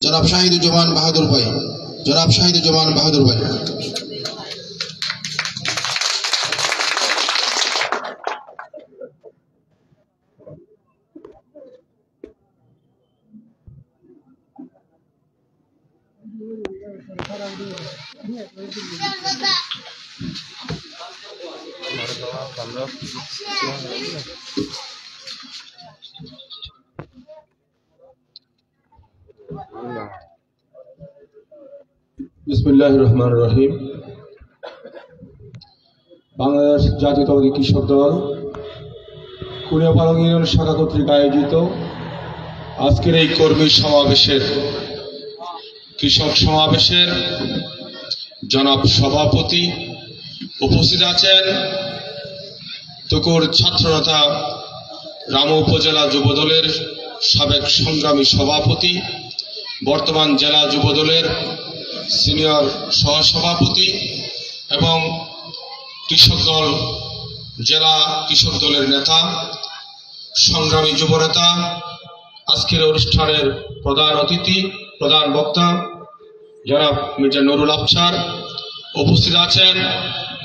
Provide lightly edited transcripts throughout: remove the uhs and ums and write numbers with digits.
জনাব শাহিদুজ্জামান বাহাদুর ভাই, জনাব শাহিদুজ্জামান বাহাদুর ভাই। বিসমিল্লাহির রহমানির রহিম। বাংলাদেশ জাতীয়তাবাদী কৃষক দল কুড়িয়াপালং ইউনিয়ন শাখা কর্তৃক আয়োজিত আজকের এই কর্মী সমাবেশের কৃষক সমাবেশের জনাব সভাপতি উপস্থিত আছেন তুকুর ছাত্রনেতা রামু উপজেলা যুবদলের সাবেক সংগ্রামী সভাপতি, বর্তমান জেলা যুবদলের সিনিয়র সহসভাপতি এবং কৃষক দল জেলা কৃষক দলের নেতা, সংগ্রামী যুবনেতা, আজকের অনুষ্ঠানের প্রধান অতিথি, প্রধান বক্তা জনাব মির্জা নুরুল আফসার, উপস্থিত আছেন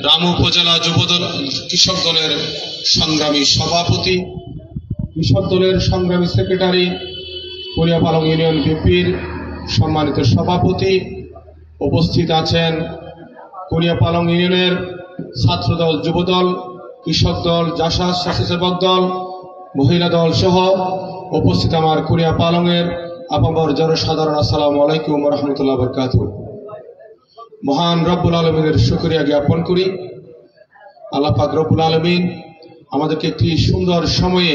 রামু উপজেলা যুবদল কৃষক দলের সংগ্রামী সভাপতি, কৃষক দলের সংগ্রামী সেক্রেটারি, কুড়িয়াপালং ইউনিয়ন বিপির সম্মানিত সভাপতি, উপস্থিত আছেন কুড়িয়াপালং ইউনিয়নের ছাত্রদল, যুবদল, কৃষক দল, জাসাস স্বেচ্ছাসেবক দল, মহিলা দল সহ উপস্থিত আমার কুড়িয়াপালংয়ের আপামর জনসাধারণ, আসসালামু আলাইকুম ওয়া রাহমাতুল্লাহি ওয়া বারাকাতুহু। মহান রব্বুল আলামিনের শুকরিয়া জ্ঞাপন করি। আল্লাহ পাক রব্বুল আলামিন আমাদেরকে একটি সুন্দর সময়ে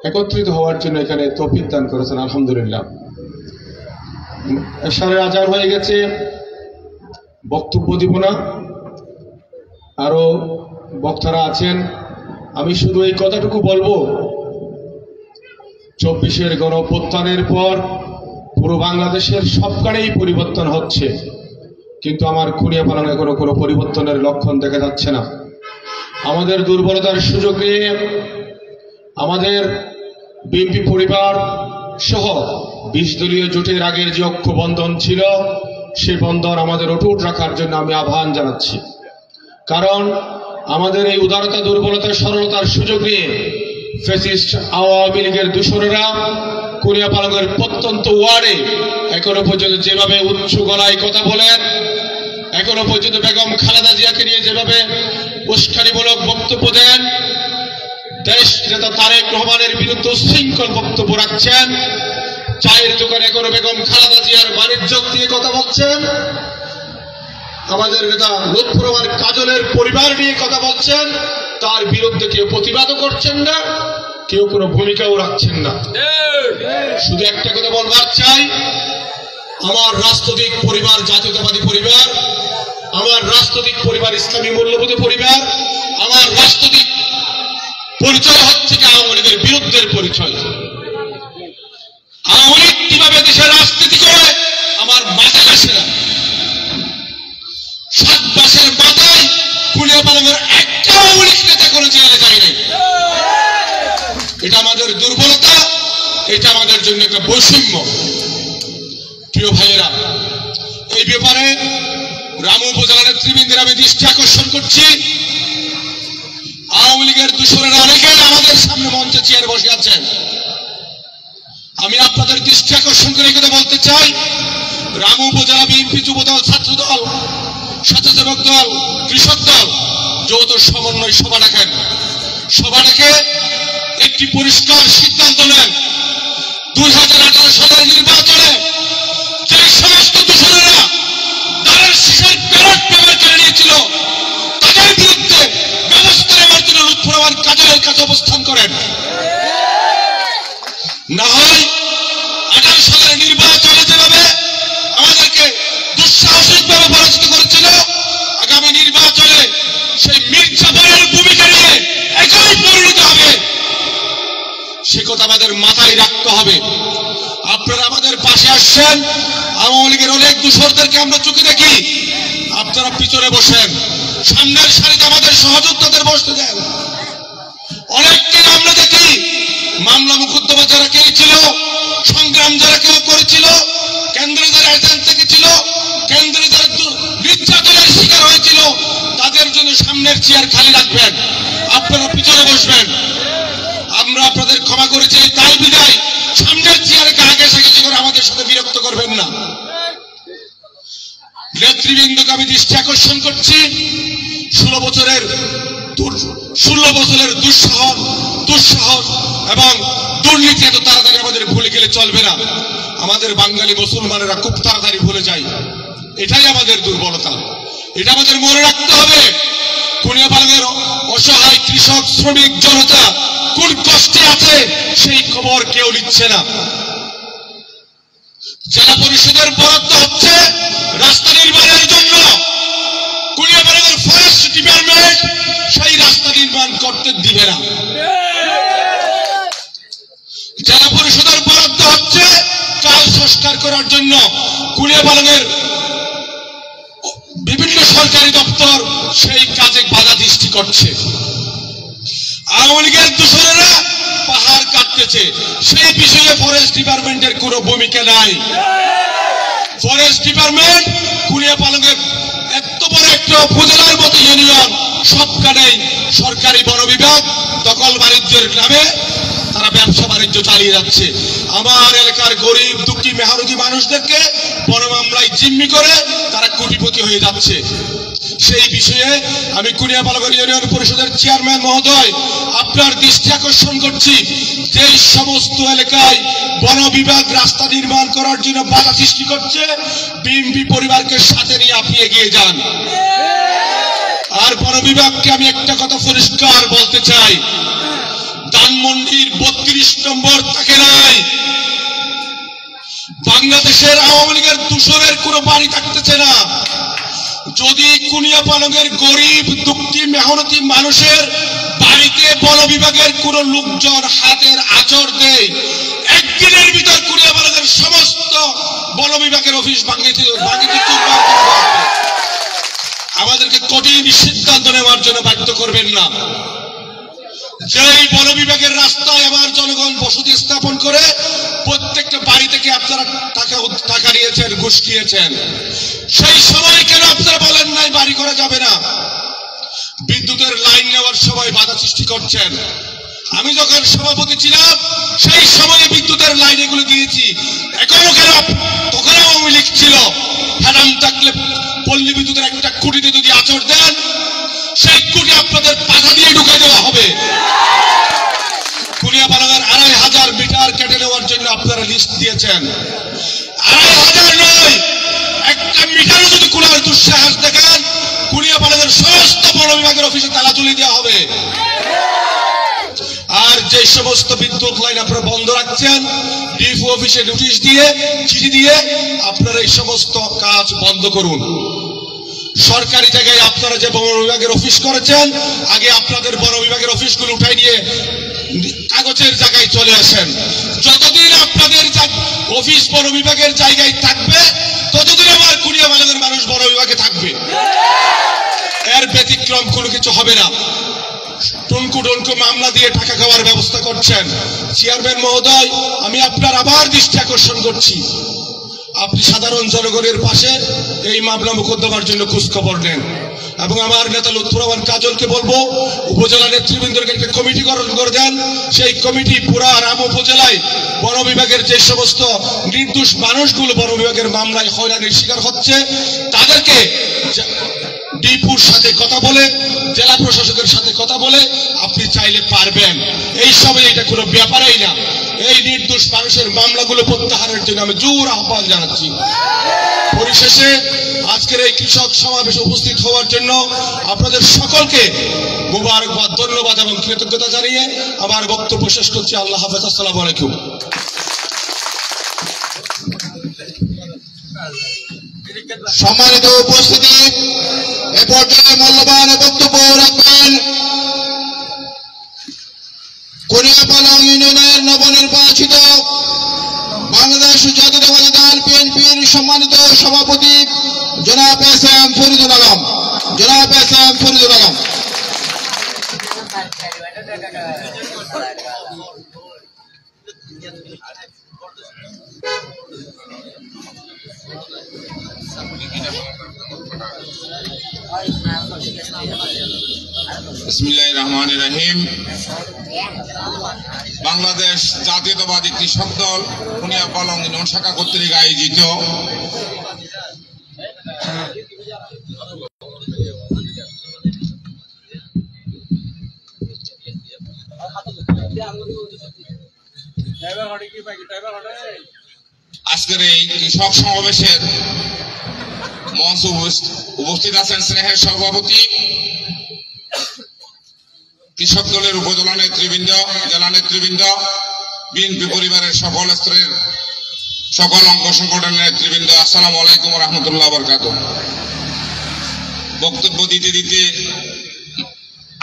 একত্রিত হওয়ার জন্য এখানে তৌফিক দান করেছেন, আলহামদুলিল্লাহ। এশারের আজান হয়ে গেছে, বক্তব্য দিব না, আরো বক্তারা আছেন। আমি শুধু এই কথাটুকু বলবো, 24-এর গণঅভ্যুত্থানের পর পুরো বাংলাদেশের সবখানেই পরিবর্তন হচ্ছে, কিন্তু আমার কুড়িয়াপালং এখনো কোনো পরিবর্তনের লক্ষণ দেখা যাচ্ছে না। আমাদের দুর্বলতার সুযোগ নিয়ে আমাদের বিএনপি পরিবার সহ 20 দলীয় জোটের আগের যে ঐক্যবন্ধন ছিল, সেই বন্ধন আমাদের অটুট রাখার জন্য আমি আহ্বান জানাচ্ছি। কারণ আমাদের এই উদারতা, দুর্বলতা, সরলতার সুযোগ নিয়ে ফ্যাসিস্ট আওয়ামী লীগের দূষণেরা কুড়িয়াপালংয়ের প্রত্যন্ত ওয়ার্ডে এখনো পর্যন্ত যেভাবে উচ্চ গলায় কথা বলেন, এখনো পর্যন্ত বেগম খালেদা জিয়াকে নিয়ে যেভাবে উস্কানিমূলক বক্তব্য দেন, দেশ নেতা তারেক রহমানের বিরুদ্ধে উচ্ছৃঙ্খল বক্তব্য রাখছেন, চায়ের দোকানে এখনো বেগম খালেদা জিয়ার বাণিজ্য দিয়ে কথা বলছেন, আমাদের নেতা লুৎফর রহমান কাজলের পরিবার নিয়ে কথা বলছেন, তার বিরুদ্ধে কেউ প্রতিবাদও করছেন না, কেউ কোনো ভূমিকাও রাখছেন না। শুধু একটা কথা বলবার চাই, আমার রাজনৈতিক পরিবার জাতীয়তাবাদী পরিবার, আমার রাজনৈতিক পরিবার ইসলামী মূল্যবোধী পরিবার, আমার রাজনৈতিক পরিচয় হচ্ছে আওয়ামী লীগের বিরুদ্ধের পরিচয়। আওয়ামী লীগ কিভাবে দেশের রাজনীতি করে আমার মাথায় আসে না। 7 মাসের মাথায় কুড়িয়াপালংয়ের একটা আওয়ামী লীগ নেতা কোনো জেলে যায়নি। এটা আমাদের দুর্বলতা, এটা আমাদের জন্য একটা বৈষম্য। প্রিয় ভাইয়েরা, এই ব্যাপারে রামু উপজেলা নেতৃবৃন্দের আমি দৃষ্টি আকর্ষণ করছি। আওয়ামী লীগের দূষণেরা অনেকেই আমাদের সামনে মঞ্চে চেয়ার বসে আছেন। আমি আপনাদের দৃষ্টি আকর্ষণ করে কথা বলতে চাই, রামু উপজেলা বিএনপি যুবদল, ছাত্রদল, স্বেচ্ছাসেবক দল, কৃষক দল যৌথ সমন্বয় সভা ডাকেন। সভা ডেকে একটি পরিষ্কার সিদ্ধান্ত নেন, 2018 সালের নির্বাচনে যে সমস্ত দূষণেরা তাদের শিশের ব্যালট পেপার কেড়ে নিয়েছিল, তাদের বিরুদ্ধে ব্যবস্থা নেওয়ার জন্য লুৎফর রহমান কাজলের কাছে অবস্থান করেন। না হয় 18 সালের নির্বাচনে যেভাবে আমাদেরকে দুঃসাহসিকভাবে পরাজিত করেছিল, আগামী নির্বাচনে সেই মীর জাফরের ভূমিকা নিয়ে একই পরিণত হবে, সে কথা আমাদের মাথায় রাখতে হবে। আপনারা আমাদের পাশে আসছেন, আওয়ামী লীগের অনেক দূষরদেরকে আমরা চোখে দেখি, আপনারা পিছনে বসেন, সামনের সারিতে আমাদের সহযোদ্ধাদের বসতে দেন। অনেককে আমরা দেখি মামলা মুকদ্দমা যারা কেউ ছিল, সংগ্রাম যারা কেউ করেছিল, জন্য সামনের চেয়ার খালি রাখবেন, আপনারা পিছনে বসবেন। আমরা আপনাদের ক্ষমা করেছি তাই বিদায় সামনের চেয়ারে ঘেঁষাঘেঁষি করে আমাদের সাথে বিরক্ত করবেন না। নেতৃবৃন্দকে আমি দৃষ্টি আকর্ষণ করছি, 16 বছরের দুঃসাহস এবং দুর্নীতি এত তাড়াতাড়ি আমাদের ভুলে গেলে চলবে না। আমাদের বাঙালি মুসলমানেরা খুব তাড়াতাড়ি ভুলে যায়, এটাই আমাদের দুর্বলতা। এটা আমাদের মনে রাখতে হবে। কুনিয়াপালংয়ের অসহায় কৃষক শ্রমিক জনতা কোন কষ্টে আছে সেই খবর কেউ নিচ্ছে না। জেলা পরিষদের বরাদ্দ হচ্ছে রাস্তা নির্মাণের জন্য, কুনিয়াপালংয়ের ফরেস্ট ডিপার্টমেন্ট সেই রাস্তা নির্মাণ করতে দিবে না। জেলা পরিষদের বরাদ্দ হচ্ছে কাল সংস্কার করার জন্য, কুনিয়াপালংয়ের বিভিন্ন সরকারি দপ্তর সেই কাজে বাধা সৃষ্টি করছে। আওয়ামী লীগের দূষণেরা পাহাড় কাটতেছে, সেই বিষয়ে ফরেস্ট ডিপার্টমেন্টের কোনো ভূমিকা নাই। ফরেস্ট ডিপার্টমেন্ট কুনিয়াপালংয়ের এত বড় একটা উপজেলার মতো ইউনিয়ন, সবখানেই সরকারি বন বিভাগ দখল বাণিজ্যের নামে তারা ব্যবসা বাণিজ্য চালিয়ে যাচ্ছে। আমার এলাকার গরিব দুঃখী মেহনতি মানুষদেরকে বন মামলায় জিম্মি করে তারা কোটিপতি হয়ে যাচ্ছে। সেই বিষয়ে আমি কুনিয়াপালং ইউনিয়ন পরিষদের চেয়ারম্যান মহোদয় আপনার দৃষ্টি আকর্ষণ করছি, যে সমস্ত এলাকায় বন বিভাগ রাস্তা নির্মাণ করার জন্য বাধা সৃষ্টি করছে, বিএমপি পরিবারকে সাথে নিয়ে আপনি এগিয়ে যান। আর বন বিভাগকে আমি একটা কথা পরিষ্কার বলতে চাই, ধানমন্ডির 32 নম্বর থাকে নাই, বাংলাদেশের আওয়ামী লীগের দূষণের কোনো বাড়ি থাকতেছে না। যদি কুনিয়াপালংয়ের গরিব দুঃখী মেহনতি মানুষের বাড়িতে বন বিভাগের কোন লোকজন হাতের আঁচড় দেয়, একদিনের ভিতর কুনিয়াপালংয়ের সমস্ত বন বিভাগের অফিস ভাঙিতে আমাদেরকে কঠিন সিদ্ধান্ত নেওয়ার জন্য বাধ্য করবেন না। যেই বন বিভাগের রাস্তায় আমার জনগণ বসতি স্থাপন করে প্রত্যেকটা বাড়ি থেকে আপনারা টাকা নিয়েছেন, ঘুষ নিয়েছেন, সেই সময় কেন আপনারা বলেন নাই বাড়ি করা যাবে না? বিদ্যুতের লাইন নেওয়ার সময় বাধা সৃষ্টি করছেন। আমি যখন সভাপতি ছিলাম সেই সময়ে বিদ্যুতের লাইন এগুলো দিয়েছি, এখনো কেন? তখন আওয়ামী লীগ ছিল, হ্যাঁ থাকলে পল্লী বিদ্যুতের একটা খুঁটিতে যদি আঁচড় দেন, সেই খুঁটি আপনাদের বাধা দিয়ে ঢুকাই দেওয়া হবে। কুনিয়াপালংয়ের 2500 মিটার কেটে নেওয়ার জন্য আপনারা লিস্ট দিয়েছেন, 2500 নয়, একটা মিটারও যদি খোলার দুঃসাহস দেখেন, কুনিয়াপালংয়ের সমস্ত বন বিভাগের অফিসে তালা ঝুলিয়ে দেওয়া হবে। আর যে সমস্ত বিদ্যুৎ লাইন আপনারা বন্ধ রাখছেন, ডিপো অফিসে নোটিশ দিয়ে চিঠি দিয়ে আপনারা এই সমস্ত কাজ বন্ধ করুন। সরকারি জায়গায় আপনারা যে বন বিভাগের অফিস করেছেন, আগে আপনাদের বন বিভাগের অফিসগুলো উঠাই নিয়ে কাগজের জায়গায় চলে আসেন। যতদিন আপনাদের অফিস বন বিভাগের জায়গায় থাকবে, ততদিন আমার কুনিয়াপালংয়ের মানুষ বন বিভাগে থাকবে, এর ব্যতিক্রম কোনো কিছু হবে না। টুনকু টুনকু মামলা দিয়ে টাকা খাওয়ার ব্যবস্থা করছেন। চেয়ারম্যান মহোদয়, আমি আপনার আবার দৃষ্টি আকর্ষণ করছি, আপনি সাধারণ জনগণের পাশে এই মামলা মোকদ্দমার জন্য খোঁজখবর নেন। এবং আমার নেতা লুৎফর রহমান কাজলকে বলবো, উপজেলা নেতৃবৃন্দকে একটা কমিটি গঠন করে দেন। সেই কমিটি পুরা রাম উপজেলায় বন বিভাগের যে সমস্ত নির্দোষ মানুষগুলো বন বিভাগের মামলায় হয়রানির শিকার হচ্ছে, তাদেরকে ডিপুর সাথে কথা বলে, জেলা প্রশাসকের সাথে কথা বলে আপনি চাইলে পারবেন। এই সময় এটা কোনো ব্যাপারই না। এই নির্দোষ মানুষের মামলাগুলো প্রত্যাহারের জন্য আমি জোর আহ্বান জানাচ্ছি। পরিশেষে আজকের এই কৃষক সমাবেশে উপস্থিত হওয়ার জন্য আপনাদের সকলকে মুবারকবাদ, ধন্যবাদ এবং কৃতজ্ঞতা জানিয়ে আমার বক্তব্য শেষ করছি। আল্লাহ হাফেজ। আসসালামু আলাইকুম। সম্মানিত উপস্থিতি, এ পর্যায়ে মূল্যবান বক্তব্য রাখবেন কুনিয়াপালং ইউনিয়নের নবনির্বাচিত বাংলাদেশ জাতীয়তাবাদী দল বিএনপির সম্মানিত সভাপতি জনাব এস এম ফরিদুল আলম। জনাব S M Faridul Alam. Ay, বিসমিল্লাহির রহমানির রহিম। বাংলাদেশ জাতীয়তাবাদী কৃষক দল কুনিয়াপালং ইউনিয়ন শাখা কর্তৃক আয়োজিত আজকের এই কৃষক সমাবেশের মঞ্চ উপস্থিত আছেন স্নেহের সভাপতি, কৃষক দলের উপজেলা নেতৃবৃন্দ, জেলা নেতৃবৃন্দ, বিএনপি পরিবারের সকল স্তরের সকল অঙ্গ সংগঠনের নেতৃবৃন্দ, আসসালামু আলাইকুম ওয়া রাহমাতুল্লাহি ওয়া বারাকাতুহু। বক্তব্য দিতে দিতে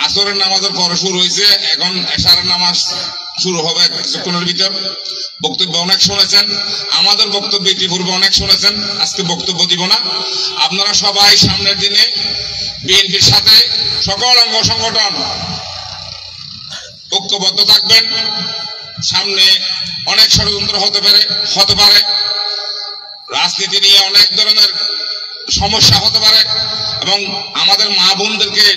আসরের নামাজের পর শুরু হয়েছে, এখন এশারের নামাজ শুরু হবে কিছুক্ষণের ভিতর। বক্তব্য অনেক শুনেছেন, আমাদের বক্তব্য ইতিপূর্বে অনেক শুনেছেন, আজকে বক্তব্য দিব না। আপনারা সবাই সামনের দিনে বিএনপির সাথে সকল অঙ্গ সংগঠন ঐক্যবদ্ধ থাকবেন। সামনে অনেক ষড়যন্ত্র হতে পারে, রাজনীতি নিয়ে অনেক ধরনের সমস্যা হতে পারে, এবং আমাদের মা বোনদেরকে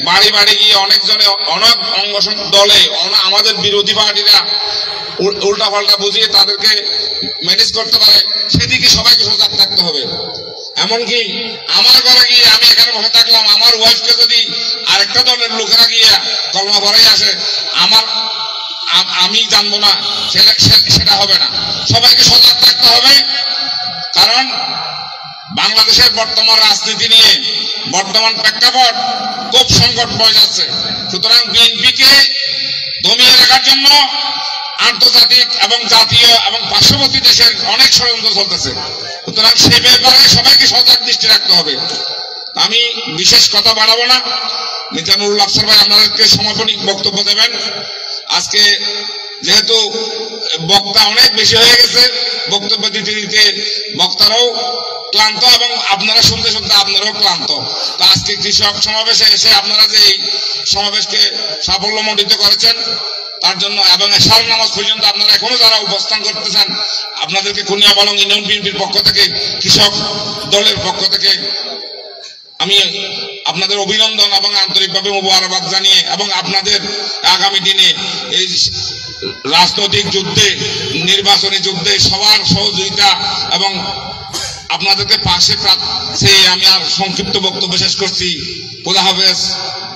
বাড়ি বাড়ি গিয়ে অনেকজনে অনেক অঙ্গ দলে আমাদের বিরোধী পার্টিরা উল্টা পাল্টা বুঝিয়ে তাদেরকে ম্যানেজ করতে পারে, সেদিকে সবাইকে সজাগ থাকতে হবে। এমনকি আমার ঘরে গিয়ে আমি এখানে বসে থাকলাম, আমার ওয়াইফকে যদি আরেকটা দলের লোকেরা গিয়ে কলমা ভরে আসে, আমি জানবো না, সেটা হবে না। সবাইকে সজাগ থাকতে হবে, কারণ বাংলাদেশের বর্তমান রাজনীতি নিয়ে বর্তমান প্রেক্ষাপট খুব সংকট বয়ে যাচ্ছে। সুতরাং বিএনপিকে দমিয়ে রাখার জন্য আন্তর্জাতিক এবং জাতীয় এবং পার্শ্ববর্তী দেশের অনেক ষড়যন্ত্র চলতেছে। সুতরাং সেই ব্যাপারে সবাইকে সজাগ দৃষ্টি রাখতে হবে। আমি বিশেষ কথা বাড়াবো না, মিজানুরুল আফসার ভাই আপনাদেরকে সমাপনী বক্তব্য দেবেন। আজকে যেহেতু বক্তা অনেক বেশি হয়ে গেছে, বক্তব্য দিতে দিতে বক্তারাও ক্লান্ত এবং আপনারা শুনতে শুনতে আপনারাও ক্লান্ত। তো আজকে কৃষক সমাবেশে এসে আপনারা যে এই সমাবেশকে সাফল্যমণ্ডিত করেছেন তার জন্য, এবং এশার নামাজ পর্যন্ত আপনারা এখনো যারা অবস্থান করতেছেন, আপনাদেরকে কুনিয়াপালং ইউনিয়ন বিএনপির পক্ষ থেকে, কৃষক দলের পক্ষ থেকে আমি আপনাদের অভিনন্দন এবং আন্তরিকভাবে মোবারকবাদ জানিয়ে, এবং আপনাদের আগামী দিনে এই রাজনৈতিক যুদ্ধে, নির্বাচনী যুদ্ধে সবার সহযোগিতা এবং আপনাদেরকে পাশে আমি আর সংক্ষিপ্ত বক্তব্য শেষ করছি। খোদা হাফেজ।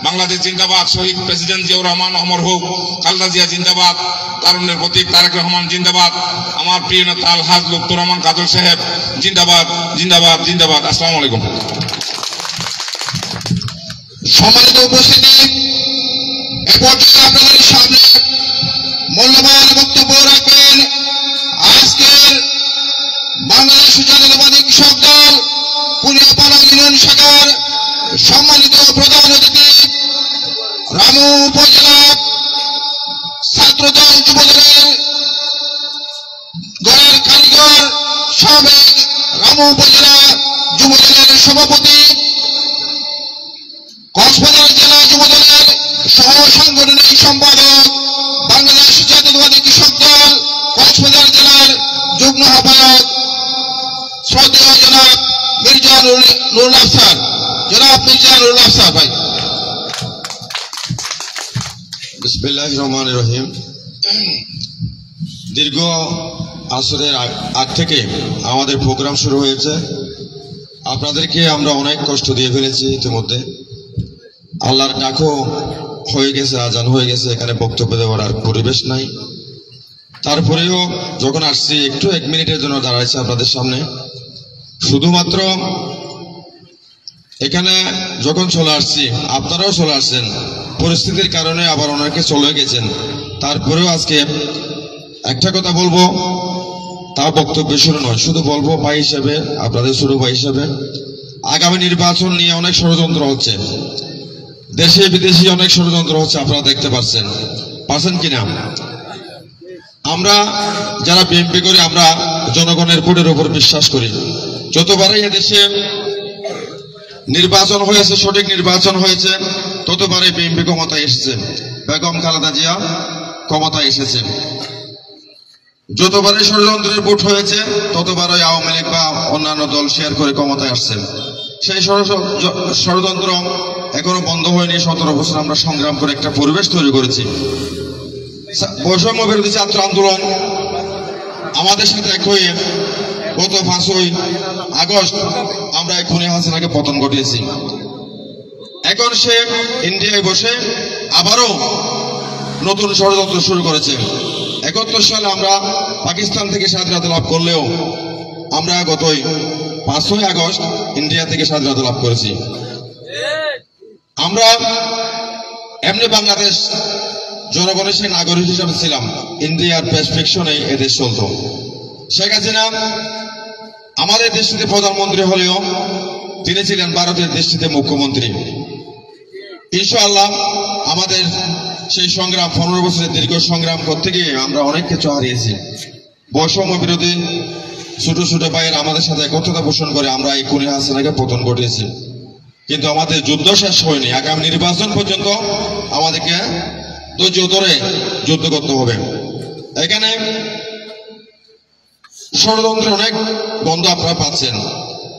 বাংলাদেশ জিন্দাবাদ। শহীদ প্রেসিডেন্ট জিয়াউর রহমান অমর হোক। খালেদা জিয়া জিন্দাবাদ। তারুণ্যের প্রতীক তারেক রহমান জিন্দাবাদ। আমার প্রিয় নেতা আলহাজ লুৎফর রহমান কাজল সাহেব জিন্দাবাদ, জিন্দাবাদ, জিন্দাবাদ। আসসালামু আলাইকুম। সম্মানিত উপস্থিতি, এ পর্যায়ে আপনাদের সামনে মূল্যবান বক্তব্য রাখবেন আজকের বাংলাদেশ জাতীয়তাবাদী কৃষক দল কুনিয়াপালং ইউনিয়ন শাখার সম্মানিত প্রধান অতিথি, রামু উপজেলা ছাত্রদল যুবদলের গড়ের কারিগর, সাবেক রামু উপজেলা যুবদলের সভাপতি, কক্সবাজার জেলা যুবদলের সহ সাংগঠনিক সম্পাদক, বাংলাদেশ জাতীয়তাবাদী কৃষক দল কক্সবাজার জেলার যুগ্ম আহ্বায়ক, শ্রদ্ধেয় জনাব মির্জা নুরুল আফসার, জনাব মির্জা নুরুল আফসার ভাই। বিসমিল্লাহির রহমানির রহিম। দীর্ঘ আসরের আগ থেকে আমাদের প্রোগ্রাম শুরু হয়েছে। আপনাদেরকে আমরা অনেক কষ্ট দিয়ে ফেলেছি ইতিমধ্যে। আল্লাহর ডাকও হয়ে গেছে, আজান হয়ে গেছে, এখানে বক্তব্য দেওয়ার আর পরিবেশ নাই। তারপরেও যখন আসছি একটু 1 মিনিটের জন্য দাঁড়াইছি আপনাদের সামনে। শুধুমাত্র এখানে যখন চলে আসছি, আপনারাও চলে আসছেন, পরিস্থিতির কারণে আবার অনেকে চলে গেছেন। তারপরেও আজকে একটা কথা বলবো, তা বক্তব্য শুরু নয়, শুধু বলবো ভাই হিসেবে, আপনাদের ছোট ভাই হিসেবে, আগামী নির্বাচন নিয়ে অনেক ষড়যন্ত্র হচ্ছে, দেশে বিদেশে অনেক ষড়যন্ত্র হচ্ছে, আপনারা দেখতে পাচ্ছেন কিনা। আমরা যারা বিএনপি করি, আমরা জনগণের ভোটের উপর বিশ্বাস করি। যতবারই এদেশে নির্বাচন হয়েছে, সঠিক নির্বাচন হয়েছে, ততবারই বিএনপি ক্ষমতায় এসেছে, বেগম খালেদা জিয়া ক্ষমতায় এসেছে। যতবারই ষড়যন্ত্রের ভোট হয়েছে, ততবারই আওয়ামী লীগ বা অন্যান্য দল শেয়ার করে ক্ষমতায় আসছে। সেই ষড়যন্ত্র এখনো বন্ধ হয়নি। 17 বছর আমরা সংগ্রাম করে একটা পরিবেশ তৈরি করেছি। বৈষম্য বিরোধী ছাত্র আন্দোলন আমাদের সাথে এক হয়ে গত 5ই আগস্ট আমরা এই খুনি হাসিনাকে পতন ঘটিয়েছি। এখন সে ইন্ডিয়ায় বসে আবারও নতুন ষড়যন্ত্র শুরু করেছে। 71 সালে আমরা পাকিস্তান থেকে স্বাধীনতা লাভ করলেও আমরা গতই 5ই আগস্ট ইন্ডিয়া থেকে স্বাধীনতা লাভ করেছি। আমরা এমনি বাংলাদেশ জনগণের সেই নাগরিক হিসাবে ছিলাম। ইন্ডিয়ার প্রেসক্রিপশনে এদেশ চলত। শেখ হাসিনা আমাদের দেশটিতে প্রধানমন্ত্রী হলেও তিনি ছিলেন ভারতের দেশটিতে মুখ্যমন্ত্রী। ইনশাআল্লাহ আমাদের সেই সংগ্রাম 15 বছরের দীর্ঘ সংগ্রাম করতে গিয়ে আমরা অনেক কিছু হারিয়েছি। বৈষম্য বিরোধী ছোট ছোট ভাইয়ের আমাদের সাথে একত্রতা পোষণ করে আমরা এই খুনি হাসিনাকে পতন ঘটিয়েছি। কিন্তু আমাদের যুদ্ধ শেষ হয়নি। আগামী নির্বাচন পর্যন্ত আমাদেরকে ধৈর্য ধরে যুদ্ধ করতে হবে। এখানে ষড়যন্ত্রের অনেক গন্ধ আপনারা পাচ্ছেন।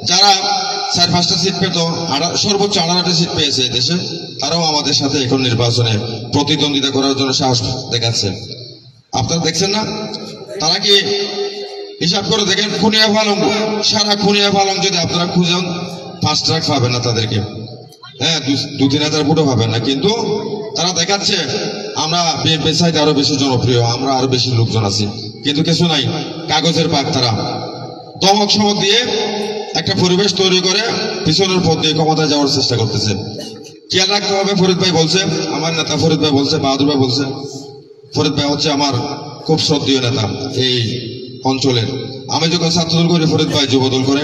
যারা 4-5টা সিট পেত, সর্বোচ্চ 18টা সিট পেয়েছে দেশে, তারাও আমাদের সাথে এখন নির্বাচনে প্রতিদ্বন্দ্বিতা করার জন্য সাহস দেখাচ্ছে। আপনারা দেখছেন না? তারা কি হিসাব করে দেখেন, খুনিয়া পালং, সারা খুনিয়া পালং যদি আপনারা খুঁজেন 5 ট্রাক পাবেন না তাদেরকে। হ্যাঁ, 2-3 হাজার ভোটও পাবেন না। কিন্তু তারা দেখাচ্ছে আমরা বিএনপি চাইতে আরো বেশি জনপ্রিয়, আমরা আরো বেশি লোকজন আছি। কিন্তু কিছু নাই, কাগজের পাক। তারা দমক সমক দিয়ে একটা পরিবেশ তৈরি করে পিছনের পথ দিয়ে ক্ষমতায় যাওয়ার চেষ্টা করতেছে। খেয়াল রাখতে হবে, ফরিদ ভাই বলছে, আমার নেতা ফরিদ ভাই বলছে, বাহাদুর ভাই বলছে, ফরিদ ভাই হচ্ছে আমার খুব শ্রদ্ধেয় নেতা এই অঞ্চলের। আমি যখন ছাত্রদল করি, ফরিদ ভাই যুবদল করে।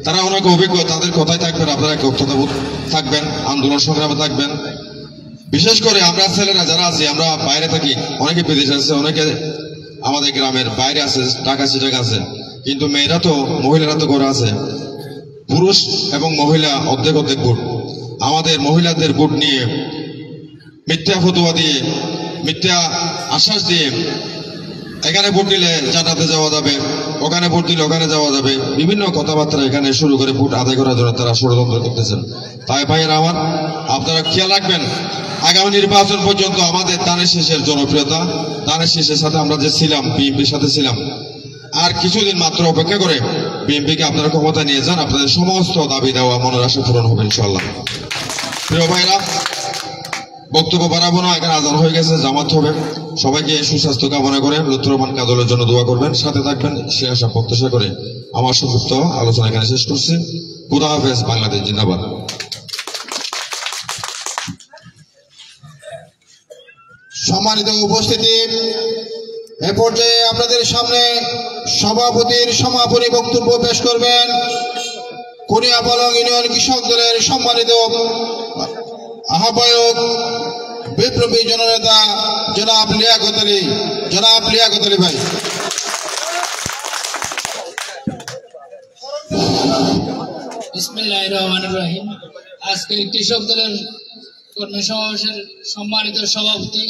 তারা অনেক অভিজ্ঞ, তাদের কথাই থাকবেন, আপনারা একত্রতাবোধ থাকবেন, আন্দোলন সংগ্রামে থাকবেন। বিশেষ করে আমরা ছেলেরা যারা আছি, আমরা বাইরে থাকি, অনেকে বিদেশে আছে, অনেকে আমাদের গ্রামের বাইরে আছে, টাকা সিটাক আছে। কিন্তু মেয়েরা তো, মহিলারা তো ঘরে আছে। পুরুষ এবং মহিলা অর্ধেক অর্ধেক ভোট। আমাদের মহিলাদের ভোট নিয়ে মিথ্যা ফতোয়া দিয়ে, মিথ্যা আশ্বাস দিয়ে এখানে ভোট দিলে জান্নাতে যাওয়া যাবে, ওখানে ভোট দিলে ওখানে যাওয়া যাবে, বিভিন্ন কথাবার্তা এখানে শুরু করে ভোট আদায় করার জন্য তারা ষড়যন্ত্র করতেছেন। তাই ভাইয়েরা আমার, আপনারা খেয়াল রাখবেন, আগামী নির্বাচন পর্যন্ত আমাদের দানের শেষের জনপ্রিয়তা, দানের শেষের সাথে আমরা যে ছিলাম, বিএনপির সাথে ছিলাম, আর কিছুদিন মাত্র অপেক্ষা করে বিএনপিকে আপনারা ক্ষমতা নিয়ে যান, আপনাদের সমস্ত দাবি দেওয়া মনের আশা পূরণ হবে ইনশাআল্লাহ। প্রিয় ভাইরা, বক্তব্য বাড়াবো না, এখানে আজান হয়ে গেছে, জামাত হবে। সবাইকে সুস্বাস্থ্য কামনা করে লুৎফর রহমান কাজলের জন্য দোয়া করবেন, সাথে থাকবেন, সে আশা প্রত্যাশা করে আমার সংক্ষিপ্ত আলোচনা এখানে শেষ করছি। খুদা হাফেজ, বাংলাদেশ জিন্দাবাদ। সম্মানিত উপস্থিতি, এ পর্যায়ে আপনাদের সামনে সভাপতির সমাপনী বক্তব্য পেশ করবেন খুনিয়া পালং ইউনিয়ন কৃষক দলের সম্মানিত আহ্বায়ক, বিপ্লবী জননেতা জনাব লিয়াকত আলী ভাই। বিসমিল্লাহির রহমানির রহিম। আজকে কৃষক দলের কর্মী সমাবেশের সম্মানিত সভাপতি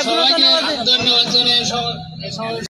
সবাইকে ধন্যবাদ জানিয়ে